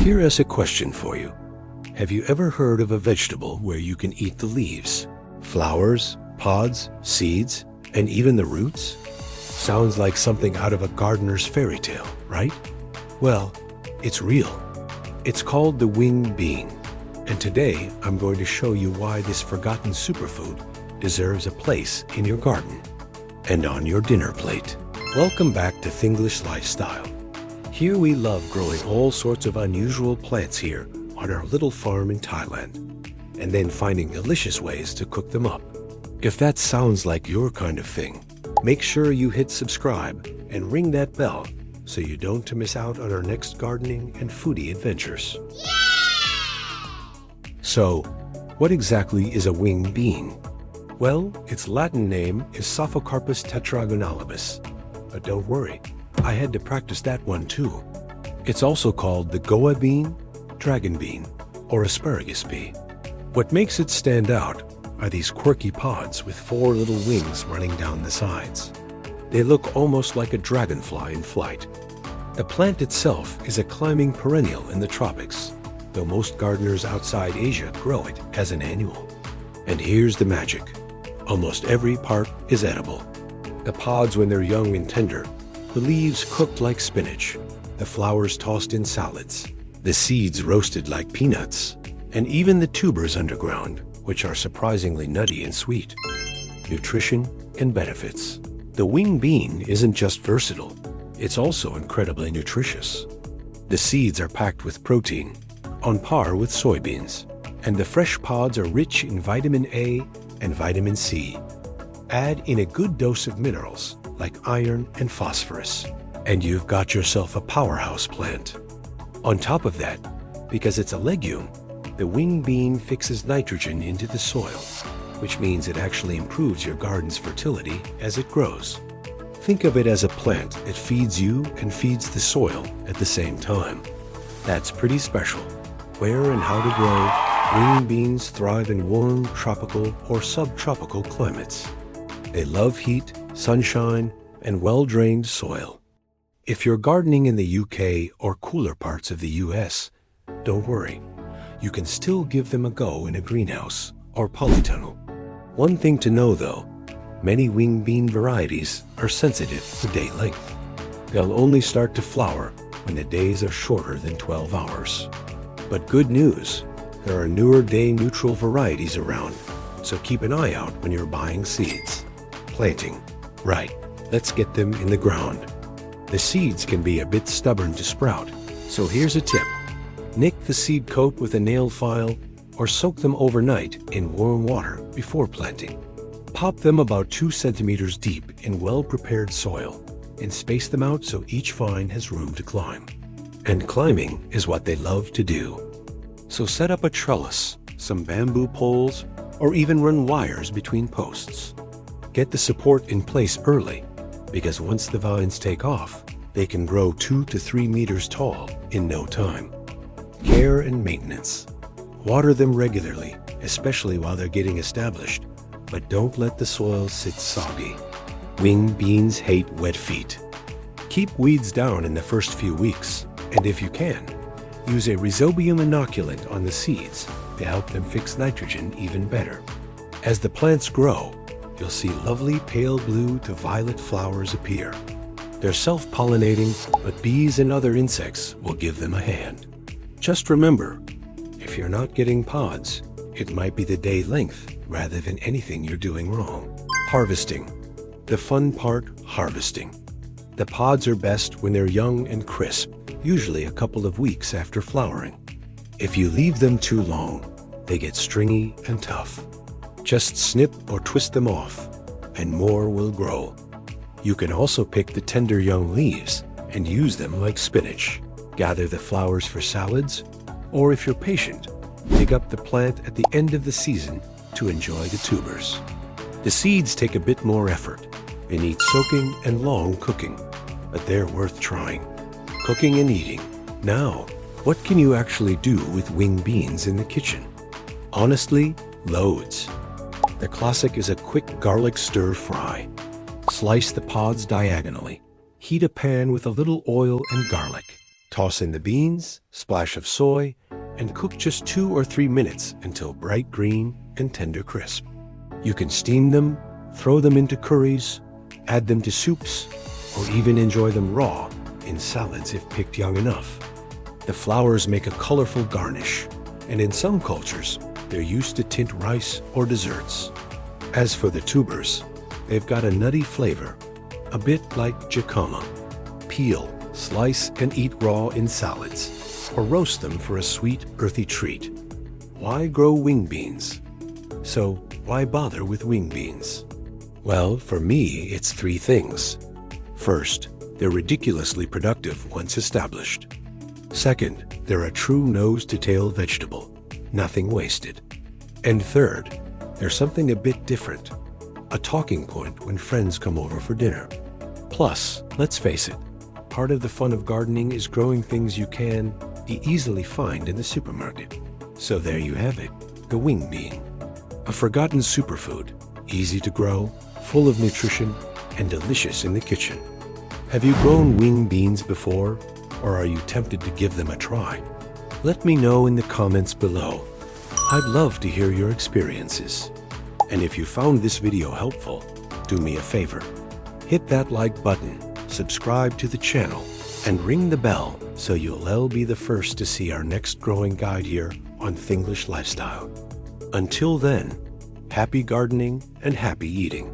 Here is a question for you. Have you ever heard of a vegetable where you can eat the leaves, flowers, pods, seeds, and even the roots? Sounds like something out of a gardener's fairy tale, right? Well, it's real. It's called the winged bean. And today, I'm going to show you why this forgotten superfood deserves a place in your garden and on your dinner plate. Welcome back to Thinglish Lifestyle. Here we love growing all sorts of unusual plants here on our little farm in Thailand, and then finding delicious ways to cook them up. If that sounds like your kind of thing, make sure you hit subscribe and ring that bell so you don't miss out on our next gardening and foodie adventures. So, what exactly is a winged bean? Well, its Latin name is Psophocarpus tetragonolobus. But don't worry, I had to practice that one too. It's also called the goa bean, dragon bean, or asparagus pea. What makes it stand out are these quirky pods with 4 little wings running down the sides. They look almost like a dragonfly in flight. The plant itself is a climbing perennial in the tropics, though most gardeners outside Asia grow it as an annual. And here's the magic. Almost every part is edible. The pods when they're young and tender, the leaves cooked like spinach, the flowers tossed in salads, the seeds roasted like peanuts, and even the tubers underground, which are surprisingly nutty and sweet. Nutrition and benefits. The winged bean isn't just versatile, it's also incredibly nutritious. The seeds are packed with protein, on par with soybeans, and the fresh pods are rich in vitamin A and vitamin C. Add in a good dose of minerals like iron and phosphorus, and you've got yourself a powerhouse plant. On top of that, because it's a legume, the winged bean fixes nitrogen into the soil, which means it actually improves your garden's fertility as it grows. Think of it as a plant that feeds you and feeds the soil at the same time. That's pretty special. Where and how to grow, winged beans thrive in warm, tropical, or subtropical climates. They love heat, sunshine, and well-drained soil. If you're gardening in the UK or cooler parts of the US, don't worry. You can still give them a go in a greenhouse or polytunnel. One thing to know though, many winged bean varieties are sensitive to day length. They'll only start to flower when the days are shorter than 12 hours. But good news, there are newer day-neutral varieties around, so keep an eye out when you're buying seeds. Planting. Right, let's get them in the ground. The seeds can be a bit stubborn to sprout, so here's a tip. Nick the seed coat with a nail file or soak them overnight in warm water before planting. Pop them about 2 centimeters deep in well-prepared soil and space them out so each vine has room to climb. And climbing is what they love to do. So set up a trellis, some bamboo poles, or even run wires between posts. Get the support in place early, because once the vines take off, they can grow 2 to 3 meters tall in no time. Care and maintenance. Water them regularly, especially while they're getting established, but don't let the soil sit soggy. Winged beans hate wet feet. Keep weeds down in the first few weeks, and if you can, use a rhizobium inoculant on the seeds to help them fix nitrogen even better. As the plants grow, you'll see lovely pale blue to violet flowers appear. They're self-pollinating, but bees and other insects will give them a hand. Just remember, if you're not getting pods, it might be the day length rather than anything you're doing wrong. Harvesting. The fun part, harvesting. The pods are best when they're young and crisp, usually a couple of weeks after flowering. If you leave them too long, they get stringy and tough. Just snip or twist them off, and more will grow. You can also pick the tender young leaves and use them like spinach. Gather the flowers for salads, or if you're patient, dig up the plant at the end of the season to enjoy the tubers. The seeds take a bit more effort. They need soaking and long cooking, but they're worth trying. Cooking and eating. Now, what can you actually do with winged beans in the kitchen? Honestly, loads. The classic is a quick garlic stir fry. Slice the pods diagonally. Heat a pan with a little oil and garlic. Toss in the beans, splash of soy, and cook just 2 or 3 minutes until bright green and tender crisp. You can steam them, throw them into curries, add them to soups, or even enjoy them raw in salads if picked young enough. The flowers make a colorful garnish, and in some cultures, they're used to tint rice or desserts. As for the tubers, they've got a nutty flavor, a bit like jicama. Peel, slice, and eat raw in salads, or roast them for a sweet, earthy treat. Why grow wing beans? So, why bother with wing beans? Well, for me, it's 3 things. First, they're ridiculously productive once established. Second, they're a true nose-to-tail vegetable, nothing wasted. And third, there's something a bit different, a talking point when friends come over for dinner. Plus, let's face it, part of the fun of gardening is growing things you can easily find in the supermarket. So there you have it, the wing bean. A forgotten superfood, easy to grow, full of nutrition, and delicious in the kitchen. Have you grown wing beans before, or are you tempted to give them a try? Let me know in the comments below. I'd love to hear your experiences. And if you found this video helpful, do me a favor. Hit that like button, subscribe to the channel, and ring the bell so you'll be the first to see our next growing guide here on Thinglish Lifestyle. Until then, happy gardening and happy eating.